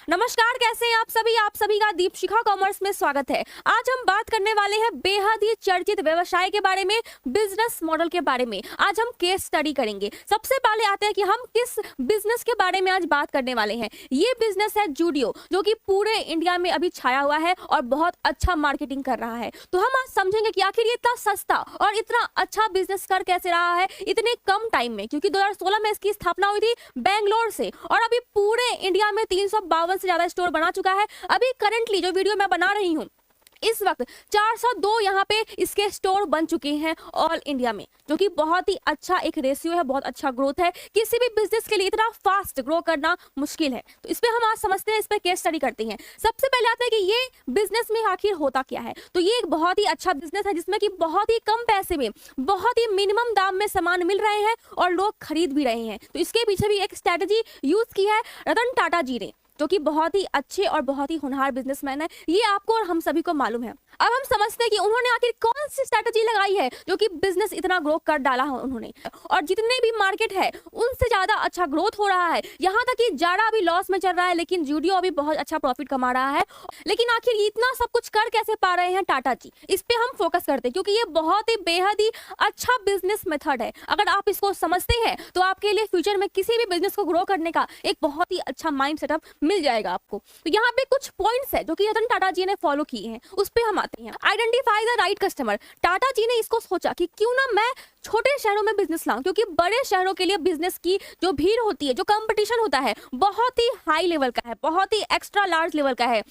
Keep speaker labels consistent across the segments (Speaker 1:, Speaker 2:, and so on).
Speaker 1: नमस्कार, कैसे हैं आप सभी? आप सभी का दीपशिखा कॉमर्स में स्वागत है। आज हम बात करने वाले हैं बेहद ही चर्चित व्यवसाय के बारे में, बिजनेस मॉडल के बारे में। आज हम केस स्टडी करेंगे। सबसे पहले आते हैं कि हम किस बिजनेस के बारे में आज बात करने वाले हैं। ये बिजनेस है जूडियो, जो कि पूरे इंडिया में अभी छाया हुआ है और बहुत अच्छा मार्केटिंग कर रहा है। तो हम आज समझेंगे कि आखिर ये इतना सस्ता और इतना अच्छा बिजनेस कर कैसे रहा है इतने कम टाइम में, क्योंकि 2016 में इसकी स्थापना हुई थी बेंगलोर से और अभी पूरे इंडिया में 352 से ज्यादा स्टोर बना चुका है। अभी करंटली जो वीडियो मैं बना रही हूँ इस वक्त 402 यहाँ पे इसके स्टोर बन चुके हैं ऑल इंडिया में, जो कि बहुत ही अच्छा एक रेशियो है, बहुत अच्छा ग्रोथ है। किसी भी बिजनेस के लिए इतना फास्ट ग्रो करना मुश्किल है। तो इस पे हम आज समझते हैं, इस पे केस स्टडी करते हैं। सबसे पहले आते हैं कि ये बिजनेस में आखिर होता क्या है। तो ये एक बहुत ही अच्छा बिजनेस है जिसमें कि बहुत ही कम पैसे में बहुत ही मिनिमम दाम में सामान मिल रहे हैं और लोग खरीद भी रहे हैं। तो इसके पीछे भी एक स्ट्रैटेजी यूज की है रतन टाटा जी ने, जो कि बहुत ही अच्छे और बहुत ही होनहार बिजनेसमैन है। ये आपको और हम सभी को मालूम है। अब हम समझते हैं कि उन्होंने आखिर कौन सी स्ट्रैटेजी लगाई है जो कि बिजनेस इतना ग्रो कर डाला है उन्होंने, और जितने भी मार्केट है उनसे ज्यादा अच्छा ग्रोथ हो रहा है। यहाँ तक कि जारा अभी लॉस में चल रहा है, लेकिन जूडियो अभी बहुत अच्छा प्रॉफिट कमा रहा है। लेकिन आखिर इतना सब कुछ कर कैसे पा रहे हैं टाटा जी, इस पे हम फोकस करते हैं, क्योंकि ये बहुत ही बेहद ही अच्छा बिजनेस मेथड है। अगर आप इसको समझते हैं तो आपके लिए फ्यूचर में किसी भी बिजनेस को ग्रो करने का एक बहुत ही अच्छा माइंड सेटअप मिल जाएगा आपको। तो यहाँ पे कुछ पॉइंट्स है जो कि रतन टाटा जी ने फॉलो किए हैं, उस पे हम आते हैं। Identify the right customer. Tata ji ने इसको सोचा कि क्यों ना मैं छोटे शहरों में बिजनेस लाऊं, क्योंकि बड़े शहरों के लिए बिजनेस की जो भीड़ होती है, जो कंपटीशन होता है, बहुत ही हाई लेवल का है, बहुत ही एक्स्ट्रा लार्ज लेवल का है।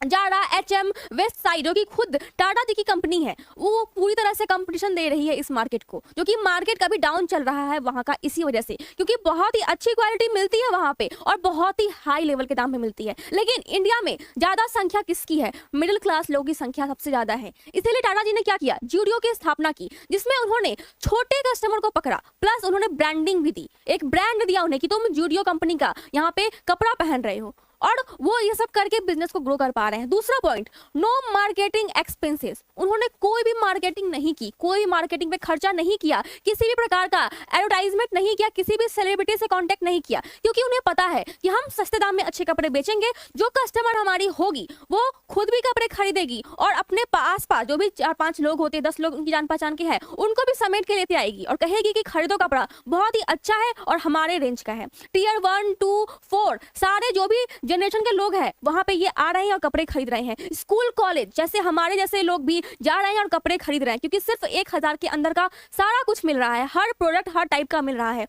Speaker 1: जारा, एचएम, वेस्ट साइड, जो कि खुद टाटा जी की कंपनी है, वो पूरी तरह से कंपटीशन दे रही है इस मार्केट को, जो कि मार्केट का भी डाउन चल रहा है वहां का इसी वजह से, क्योंकि बहुत ही अच्छी क्वालिटी मिलती है वहां पे और बहुत ही हाई लेवल के दाम में मिलती है। लेकिन इंडिया में ज्यादा संख्या किसकी है? मिडिल क्लास लोगों की संख्या सबसे ज्यादा है। इसलिए टाटा जी ने क्या किया, जूडियो की स्थापना की, जिसमें उन्होंने छोटे कस्टमर को पकड़ा, प्लस उन्होंने ब्रांडिंग भी दी, एक ब्रांड दिया उन्हें कि तुम जूडियो कंपनी का यहाँ पे कपड़ा पहन रहे हो, और वो ये सब करके बिजनेस को ग्रो कर पा रहे हैं। दूसरा पॉइंट, नो मार्केटिंग एक्सपेंसेस। उन्होंने कोई भी मार्केटिंग नहीं की, कोई भी मार्केटिंग पे खर्चा नहीं किया, किसी भी प्रकार का एडवर्टाइजमेंट नहीं किया, किसी भी सेलिब्रिटी से कांटेक्ट नहीं किया, क्योंकि उन्हें पता है कि हम सस्ते दाम में अच्छे कपड़े बेचेंगे, जो कस्टमर हमारी होगी वो खुद भी कपड़े खरीदेगी और अपने आस पास जो भी 4-5 लोग होते हैं, 10 लोग उनकी जान पहचान के हैं, उनको भी समेट के लेते आएगी और कहेगी कि खरीदो कपड़ा, बहुत ही अच्छा है और हमारे रेंज का है। टीयर 1, 2, 4 सारे जो भी जनरेशन के लोग हैं वहां पे ये आ रहे हैं और कपड़े खरीद रहे हैं। स्कूल कॉलेज जैसे हमारे जैसे लोग भी जा रहे हैं और कपड़े खरीद रहे हैं, क्योंकि सिर्फ 1000 के अंदर का सारा कुछ मिल रहा है, हर प्रोडक्ट हर टाइप का मिल रहा है,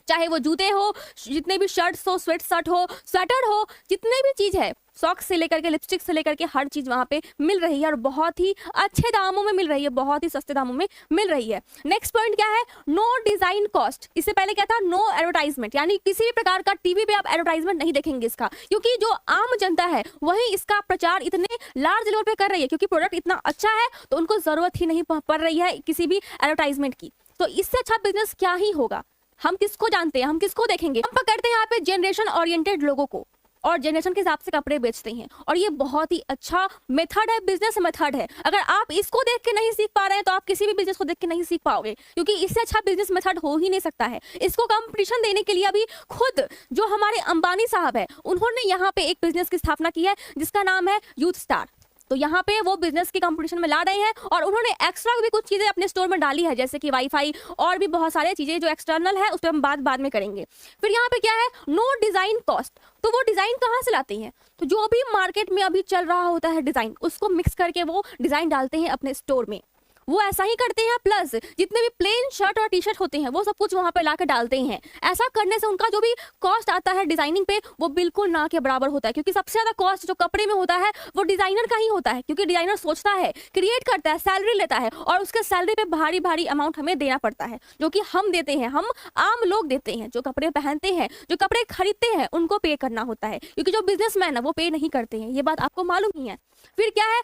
Speaker 1: चाहे वो जूते हो, जितने भी शर्ट्स हो, स्वेट शर्ट हो, स्वेटर हो, जितने भी चीज है, सॉक्स से लेकर के लिपस्टिक से लेकर के हर चीज वहां पे मिल रही है और बहुत ही अच्छे दामों में मिल रही है, बहुत ही सस्ते दामों में मिल रही है। नेक्स्ट पॉइंट क्या है, नो डिजाइन कॉस्ट। इससे पहले क्या था, नो एडवर्टाइजमेंट, यानी किसी भी प्रकार का टीवी पे आप एडवर्टाइजमेंट नहीं देखेंगे इसका, क्योंकि जो आम जनता है वही इसका प्रचार इतने लार्ज लेवल पे कर रही है, क्योंकि प्रोडक्ट इतना अच्छा है तो उनको जरूरत ही नहीं पड़ रही है किसी भी एडवर्टाइजमेंट की। तो इससे अच्छा बिजनेस क्या ही होगा। हम किसको जानते हैं, हम किसको देखेंगे? हम पकड़ते हैं यहाँ पे जनरेशन ओरिएंटेड लोगों को और जनरेशन के हिसाब से कपड़े बेचते हैं, और ये बहुत ही अच्छा मेथड है, बिजनेस मेथड है। अगर आप इसको देख के नहीं सीख पा रहे हैं तो आप किसी भी बिजनेस को देख के नहीं सीख पाओगे, क्योंकि इससे अच्छा बिजनेस मेथड हो ही नहीं सकता है। इसको कंपटीशन देने के लिए अभी खुद जो हमारे अंबानी साहब है उन्होंने यहाँ पे एक बिजनेस की स्थापना की है जिसका नाम है यूथ स्टार। तो यहाँ पे वो बिजनेस के कंपटीशन में ला रहे हैं और उन्होंने एक्स्ट्रा भी कुछ चीजें अपने स्टोर में डाली है, जैसे कि वाईफाई और भी बहुत सारे चीजें जो एक्सटर्नल है, उस पर हम बाद में करेंगे। फिर यहाँ पे क्या है, नो डिजाइन कॉस्ट। तो वो डिजाइन कहाँ से लाते हैं, तो जो भी मार्केट में अभी चल रहा होता है डिजाइन, उसको मिक्स करके वो डिजाइन डालते हैं अपने स्टोर में, वो ऐसा ही करते हैं। प्लस जितने भी प्लेन शर्ट और टी शर्ट होते हैं वो सब कुछ वहां पे लाकर डालते हैं। ऐसा करने से उनका जो भी कॉस्ट आता है डिजाइनिंग पे वो बिल्कुल ना के बराबर होता है, क्योंकि सबसे ज्यादा कॉस्ट जो कपड़े में होता है वो डिजाइनर का ही होता है, क्योंकि डिजाइनर सोचता है, क्रिएट करता है, सैलरी लेता है और उसके सैलरी पे भारी भारी अमाउंट हमें देना पड़ता है, जो कि हम देते हैं, हम आम लोग देते हैं। जो कपड़े पहनते हैं, जो कपड़े खरीदते हैं, उनको पे करना होता है, क्योंकि जो बिजनेसमैन है वो पे नहीं करते हैं। ये बात आपको मालूम ही है। फिर क्या है,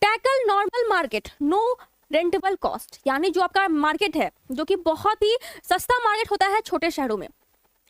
Speaker 1: tackle normal market, no rentable cost, यानी जो आपका मार्केट है जो कि बहुत ही सस्ता मार्केट होता है छोटे शहरों में,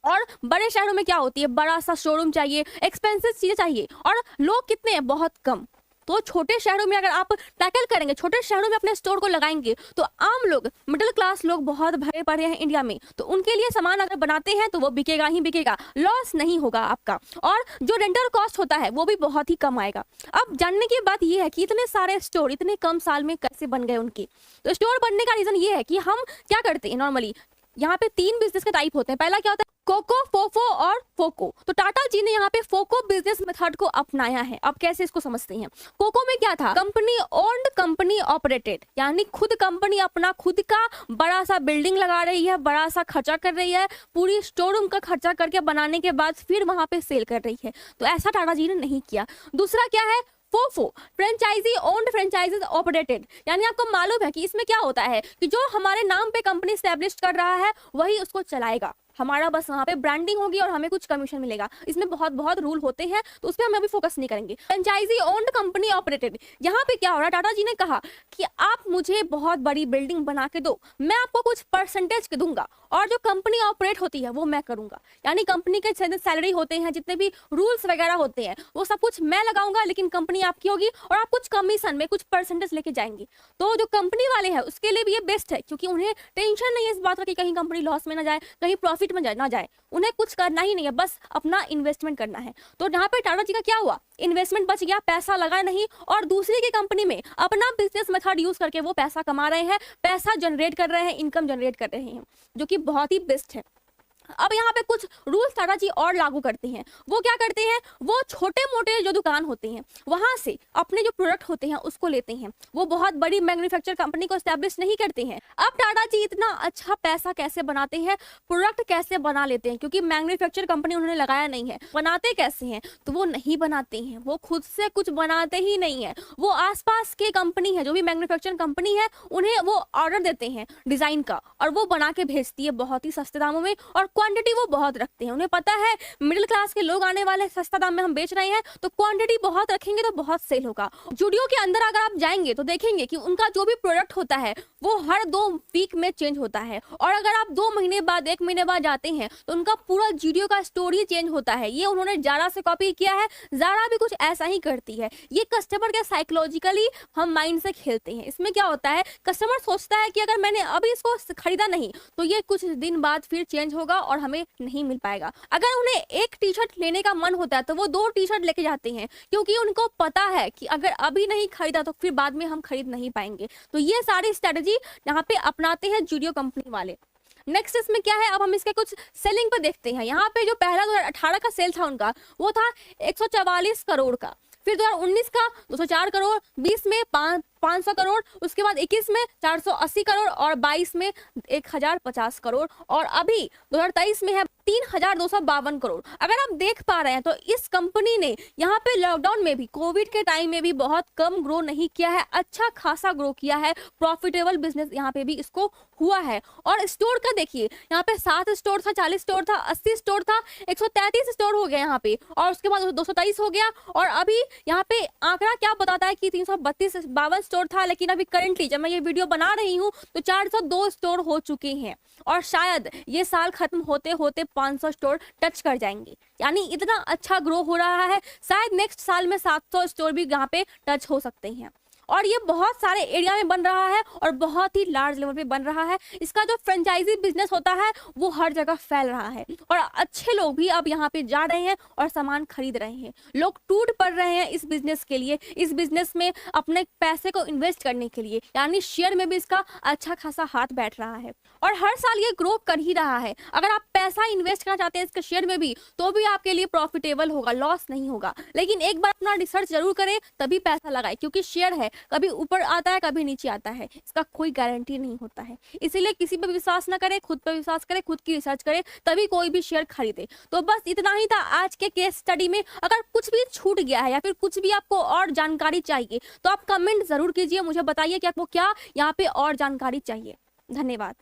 Speaker 1: और बड़े शहरों में क्या होती है, बड़ा सा शोरूम चाहिए, एक्सपेंसिव चीजें चाहिए, और लोग कितने हैं, बहुत कम। तो छोटे शहरों में अगर आप टैकल करेंगे, छोटे शहरों में अपने स्टोर को लगाएंगे, तो आम लोग, मिडिल क्लास लोग बहुत भरे पड़े हैं इंडिया में, तो उनके लिए सामान अगर बनाते हैं तो वो बिकेगा ही बिकेगा, लॉस नहीं होगा आपका, और जो रेंटल कॉस्ट होता है वो भी बहुत ही कम आएगा। अब जानने की बात ये है कि इतने सारे स्टोर इतने कम साल में कैसे बन गए उनके। तो स्टोर बनने का रीजन ये है कि हम क्या करते हैं नॉर्मली, यहाँ पे 3 बिजनेस के टाइप होते हैं। पहला क्या होता है, कोको, फोफो और फोको। तो टाटा जी ने यहाँ पे फोको बिजनेस मेथड को अपनाया है। अब कैसे इसको समझते हैं। कोको में क्या था, कंपनी ओन्ड कंपनी ऑपरेटेड, यानी खुद कंपनी अपना खुद का बड़ा सा बिल्डिंग लगा रही है, बड़ा सा खर्चा कर रही है, पूरी स्टोर रूम का खर्चा करके बनाने के बाद फिर वहां पे सेल कर रही है। तो ऐसा टाटा जी ने नहीं किया। दूसरा क्या है, फोफो, फ्रेंचाइजी ओन्ड फ्रेंचाइजीज ऑपरेटेड, यानी आपको मालूम है कि इसमें क्या होता है कि जो हमारे नाम पे कंपनी स्टैब्लिश कर रहा है वही उसको चलाएगा, हमारा बस वहाँ पे ब्रांडिंग होगी और हमें कुछ कमीशन मिलेगा। इसमें बहुत बहुत रूल होते हैं, तो उस पर हम अभी फोकस नहीं करेंगे। फ्रेंचाइजी ओन्ड कंपनी ऑपरेटेड, यहाँ पे क्या हो रहा है, टाटा जी ने कहा कि आप मुझे बहुत बड़ी बिल्डिंग बना के दो, मैं आपको कुछ परसेंटेज के दूंगा, और जो कंपनी ऑपरेट होती है वो मैं करूंगा। यानी कंपनी के सैलरी होते हैं, जितने भी रूल्स वगैरह होते हैं, वो सब कुछ मैं लगाऊंगा, लेकिन कंपनी आपकी होगी और आप कुछ कमीशन में कुछ परसेंटेज लेके जाएंगे। तो जो कंपनी वाले हैं उसके लिए भी ये बेस्ट है, क्योंकि उन्हें टेंशन नहीं है इस बात का कि कहीं कंपनी लॉस में ना जाए, कहीं प्रॉफिट में ना जाए, उन्हें कुछ करना ही नहीं है, बस अपना इन्वेस्टमेंट करना है। तो यहाँ पे टाटा जी का क्या हुआ, इन्वेस्टमेंट बच गया, पैसा लगा नहीं, और दूसरी की कंपनी में अपना बिजनेस मेथड यूज करके वो पैसा कमा रहे हैं, पैसा जनरेट कर रहे हैं, इनकम जनरेट कर रहे हैं, जो कि बहुत ही बेस्ट है। अब यहाँ पे कुछ रूल्स टाटा जी और लागू करते हैं। वो क्या करते हैं, वो छोटे मोटे जो दुकान होते हैं वहां से अपने जो प्रोडक्ट होते हैं उसको लेते हैं, वो बहुत बड़ी मैन्युफैक्चर कंपनी को एस्टैब्लिश नहीं करते हैं। अब टाटा जी इतना अच्छा पैसा कैसे बनाते हैं, प्रोडक्ट कैसे बना लेते हैं, क्योंकि मैन्युफैक्चर कंपनी उन्होंने लगाया नहीं है। बनाते कैसे हैं, तो वो नहीं बनाते हैं, वो खुद से कुछ बनाते ही नहीं है, वो आसपास के कंपनी है, जो भी मैन्युफैक्चर कंपनी है, उन्हें वो ऑर्डर देते हैं डिजाइन का, और वो बना के भेजती है बहुत ही सस्ते दामों में, और क्वांटिटी वो बहुत रखते हैं। उन्हें पता है मिडिल क्लास के लोग आने वाले, सस्ता दाम में हम बेच रहे हैं, तो क्वांटिटी बहुत रखेंगे तो बहुत सेल होगा। जूडियो के अंदर अगर आप जाएंगे तो देखेंगे कि उनका जो भी प्रोडक्ट होता है वो हर 2 वीक में चेंज होता है, और अगर आप 2 महीने बाद 1 महीने बाद जाते हैं तो उनका पूरा जूडियो का स्टोर ही चेंज होता है। ये उन्होंने जारा से कॉपी किया है, जारा भी कुछ ऐसा ही करती है। ये कस्टमर के साइकोलॉजिकली हम माइंड से खेलते हैं। इसमें क्या होता है, कस्टमर सोचता है कि अगर मैंने अभी इसको खरीदा नहीं तो ये कुछ दिन बाद फिर चेंज होगा और हमें नहीं मिल पाएगा। अगर उन्हें एक टी शर्ट लेने का मन होता है तो वो 2 टी शर्ट लेके जाते हैं, क्योंकि उनको पता है कि अगर अभी नहीं खरीदा तो फिर बाद में हम खरीद नहीं पाएंगे। तो ये सारी स्ट्रेटजी यहाँ पे अपनाते हैं जूडियो कंपनी वाले। नेक्स्ट इसमें क्या है, अब हम इसके कुछ सेलिंग पे देखते हैं। यहाँ पे जो पहला 2018 का सेल था उनका, वो था 144 करोड़ का, फिर 2019 का 204 करोड़, 20 में 500 करोड़, उसके बाद 21 में 480 करोड़, और 22 में 1050 करोड़, और अभी 2023 में है 3252 करोड़। अगर आप देख पा रहे हैं तो इस कंपनी ने यहाँ पे लॉकडाउन में भी, कोविड के टाइम में भी बहुत कम ग्रो नहीं किया है, अच्छा खासा ग्रो किया है, प्रॉफिटेबल बिजनेस यहाँ पे भी इसको हुआ है। और स्टोर का देखिए, यहाँ पे 7 स्टोर था, 40 स्टोर था, 80 स्टोर था, 133 स्टोर हो गया यहाँ पे, और उसके बाद 223 हो गया, और अभी यहाँ पे आंकड़ा क्या बताता है कि 352 स्टोर था, लेकिन अभी करंटली जब मैं ये वीडियो बना रही हूँ तो 402 स्टोर हो चुके हैं, और शायद ये साल खत्म होते होते 500 स्टोर टच कर जाएंगे। यानी इतना अच्छा ग्रो हो रहा है, शायद नेक्स्ट साल में 700 स्टोर भी यहाँ पे टच हो सकते हैं। और ये बहुत सारे एरिया में बन रहा है और बहुत ही लार्ज लेवल पे बन रहा है। इसका जो फ्रेंचाइजी बिजनेस होता है वो हर जगह फैल रहा है, और अच्छे लोग भी अब यहाँ पे जा रहे हैं और सामान खरीद रहे हैं। लोग टूट पड़ रहे हैं इस बिजनेस के लिए, इस बिजनेस में अपने पैसे को इन्वेस्ट करने के लिए। यानी शेयर में भी इसका अच्छा खासा हाथ बैठ रहा है, और हर साल ये ग्रो कर ही रहा है। अगर आप पैसा इन्वेस्ट करना चाहते हैं इसके शेयर में भी, तो भी आपके लिए प्रॉफिटेबल होगा, लॉस नहीं होगा। लेकिन एक बार अपना रिसर्च जरूर करें, तभी पैसा लगाए, क्योंकि शेयर है, कभी ऊपर आता है कभी नीचे आता है, इसका कोई गारंटी नहीं होता है। इसीलिए किसी पे विश्वास ना करें, खुद पे विश्वास करें, खुद की रिसर्च करें, तभी कोई भी शेयर खरीदे। तो बस इतना ही था आज के केस स्टडी में। अगर कुछ भी छूट गया है या फिर कुछ भी आपको और जानकारी चाहिए तो आप कमेंट जरूर कीजिए, मुझे बताइए कि आपको क्या यहाँ पे और जानकारी चाहिए। धन्यवाद।